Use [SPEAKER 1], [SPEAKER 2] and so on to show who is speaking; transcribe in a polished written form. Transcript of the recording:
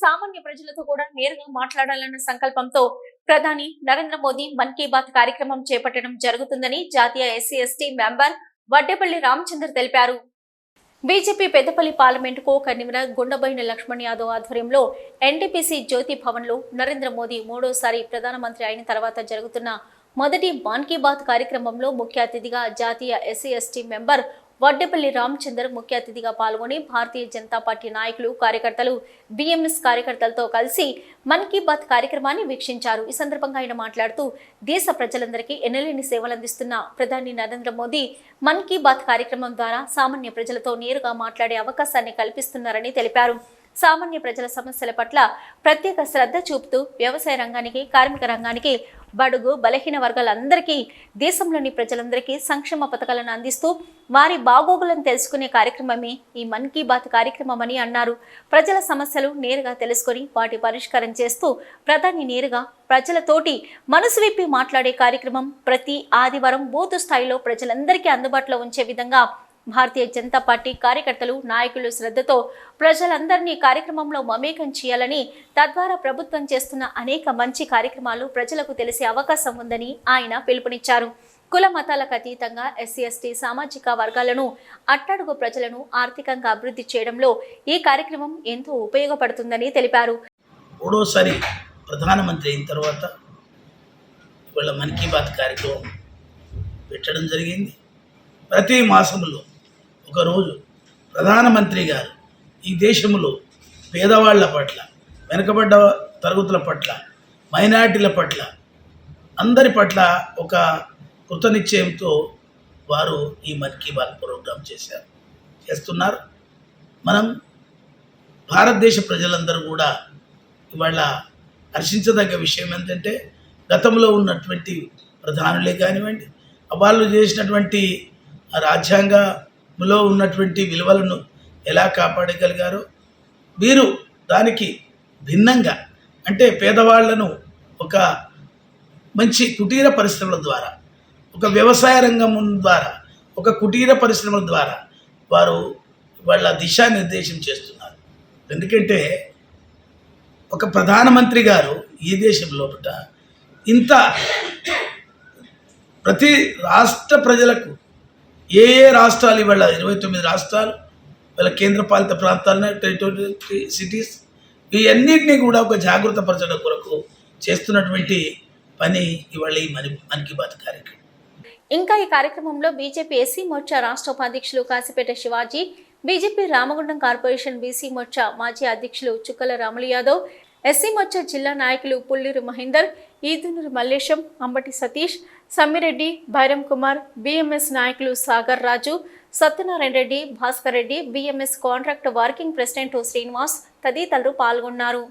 [SPEAKER 1] సామాన్య ప్రజలతో కూడా నేరుగా మాట్లాడాలన్న సంకల్పంతో ప్రధాని నరేంద్ర మోదీ మన్ కీ బాత్ కార్యక్రమం చేపట్టడం జరుగుతుందని జాతీయ SC ST member Vaddepalli Ramachandra తెలిపారు. BJP Peddapalli parliament co convener Gundaboina Laxman Yadav ఆధ్వర్యంలో ఎన్టీపీసీ జ్యోతి భవన్ లో నరేంద్ర మోదీ మూడోసారి ప్రధానమంత్రి అయిన తర్వాత జరుగుతున్న మొదటి మన్ కీ బాత్ కార్యక్రమంలో ముఖ్య అతిథిగా జాతీయ SC ST member Vaddepalli Ramachandar ముఖ్య అతిథిగా పాల్గొని భారతీయ జనతా పార్టీ నాయకులు కార్యకర్తలు బీఎంఎస్ కార్యకర్తలతో కలిసి మన్ కీ బాత్ కార్యక్రమాన్ని వీక్షించారు. ఈ సందర్భంగా ఆయన మాట్లాడుతూ దేశ ప్రజలందరికీ ఎన్నలేని సేవలందిస్తున్న ప్రధాని నరేంద్ర మోదీ మన్ కీ బాత్ కార్యక్రమం ద్వారా సామాన్య ప్రజలతో నేరుగా మాట్లాడే అవకాశాన్ని కల్పిస్తున్నారని తెలిపారు. సామాన్య ప్రజల సమస్యల పట్ల ప్రత్యేక శ్రద్ధ చూపుతూ వ్యవసాయ రంగానికి, కార్మిక రంగానికి, బడుగు బలహీన వర్గాలందరికీ, దేశంలోని ప్రజలందరికీ సంక్షేమ పథకాలను అందిస్తూ వారి బాగోగులను తెలుసుకునే కార్యక్రమమే ఈ మన్ కీ బాత్ కార్యక్రమం అని అన్నారు. ప్రజల సమస్యలు నేరుగా తెలుసుకుని వాటి పరిష్కారం చేస్తూ ప్రధాని నేరుగా ప్రజలతోటి మనసు విప్పి మాట్లాడే కార్యక్రమం ప్రతి ఆదివారం బూత్ స్థాయిలో ప్రజలందరికీ అందుబాటులో ఉంచే విధంగా భారతీయ జనతా పార్టీ కార్యకర్తలు, నాయకులు శ్రద్ధతో ప్రజలందరినీ కార్యక్రమంలో మమేకం చేయాలని, తద్వారా ప్రభుత్వం చేస్తున్న అనేక మంచి కార్యక్రమాలు ప్రజలకు తెలిసే అవకాశం ఉందని ఆయన పిలుపునిచ్చారు. కుల మతాలకు అతీతంగా ఎస్సీ ఎస్టీ సామాజిక వర్గాలను, అట్టడుగు ప్రజలను ఆర్థికంగా అభివృద్ధి చేయడంలో ఈ కార్యక్రమం ఎంతో ఉపయోగపడుతుందని తెలిపారు.
[SPEAKER 2] మూడోసారి ప్రధానమంత్రి అయిన తర్వాత ఇవాళ మన్ కీ బాత్ కార్యక్రమం పెట్టడం జరిగింది. ప్రతి మాసంలో ఒకరోజు ప్రధానమంత్రి గారు ఈ దేశంలో పేదవాళ్ల పట్ల, వెనుకబడ్డ తరగతుల పట్ల, మైనారిటీల పట్ల, అందరి పట్ల ఒక కృతనిశ్చయంతో వారు ఈ మన్ కీ బాత్ ప్రోగ్రాం చేస్తున్నారు. మనం భారతదేశ ప్రజలందరూ కూడా ఇవాళ హర్షించదగ్గ విషయం ఏంటంటే, గతంలో ఉన్నటువంటి ప్రధానులే కానివ్వండి, వాళ్ళు చేసినటువంటి రాజ్యాంగంలో ఉన్నటువంటి విలువలను ఎలా కాపాడగలిగారో, వీరు దానికి భిన్నంగా, అంటే పేదవాళ్లను ఒక మంచి కుటీర పరిశ్రమల ద్వారా, ఒక వ్యవసాయ రంగం ద్వారా, ఒక కుటీర పరిశ్రమల ద్వారా వారు వాళ్ళ దిశానిర్దేశం చేస్తున్నారు. ఎందుకంటే ఒక ప్రధానమంత్రి గారు ఈ దేశం లోపల ఇంత ప్రతి రాష్ట్ర ప్రజలకు ఏ రాష్ట్రాలు, ఇవాళ 29 రాష్ట్రాలు, వాళ్ళ కేంద్రపాలిత ప్రాంతాలను, టెరిటోరియల్ సిటీస్, ఇవన్నింటినీ కూడా ఒక జాగృత పరచడం కొరకు చేస్తున్నటువంటి పని ఇవాళ ఈ మన్ కీ బాత్ కార్యక్రమం.
[SPEAKER 1] ఇంకా ఈ కార్యక్రమంలో బీజేపీ ఎస్సీ మోర్చా రాష్ట్ర ఉపాధ్యక్షులు Kasipeta Shivaji, BJP Ramagundam corporation BC Morcha మాజీ అధ్యక్షులు చుక్కల రాములు యాదవ్, ఎస్సీ మోర్చా జిల్లా నాయకులు పుల్లూరు మహేందర్, ఈదునూరు మల్లేశం, అంబటి సతీష్, సమ్మిరెడ్డి, భైరం కుమార్, బీఎంఎస్ నాయకులు Sagar Raju, Satyanarayana Reddy, Bhaskar Reddy, BMS contract working president Srinivas తదితరులు పాల్గొన్నారు.